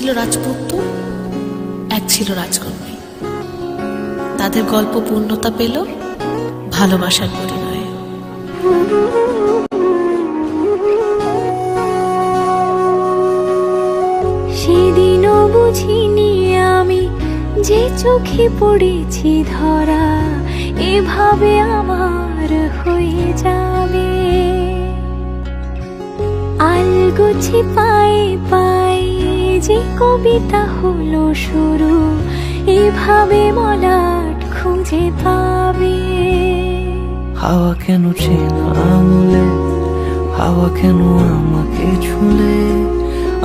ছিল রাজপুত্র, এক ছিল রাজকন্যা। তাদের গল্প পূর্ণতা পেল ভালোবাসার পরিণয়ে। সেদিনও বুঝিনি আমি যে চোখে পড়েছি ধরা, এভাবে আমার হয়ে যাবে। আলগোছে পায়ে পায়ে যে কবিতা হলো শুরু, এভাবে মলাট খুঁজে পাবে। হাওয়া কেন চেনা আঙুলে, হাওয়া কেন আমাকে ছুলে,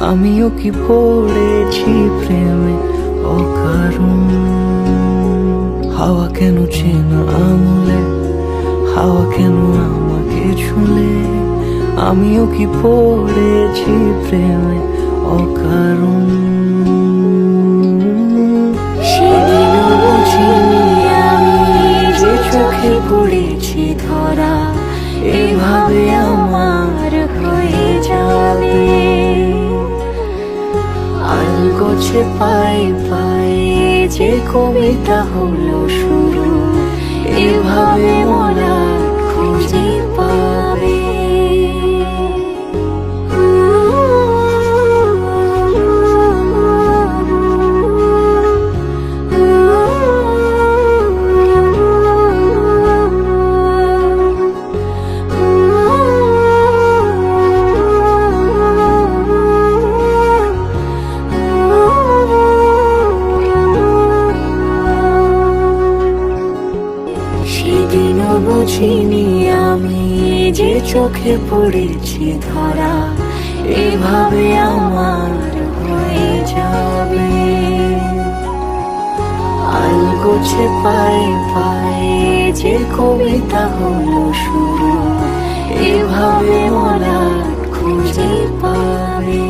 আমিও কি পড়েছি প্রেমে অকারণ। হাওয়া কেন চেনা আঙুলে, হাওয়া কেন আমাকে ছুলে, আমিও কি পড়েছি প্রেমে অকারণ। সেদিনও বুঝিনি আমি যে চোখে পড়েছি ধরা, এভাবে আমার হয়ে যাবে। আলগোছে পায়ে পায়ে যে কবিতা হলো শুরু, এভাবে মোরা খুঁজে পাবে। সেদিনও বুঝিনি আমি যে চোখে পড়েছি ধরা, এভাবে আমার হয়ে যাবে। আলগোছে পায়ে পায়ে যে কবিতা হলো শুরু, এভাবে মোরা খুঁজে পাবে।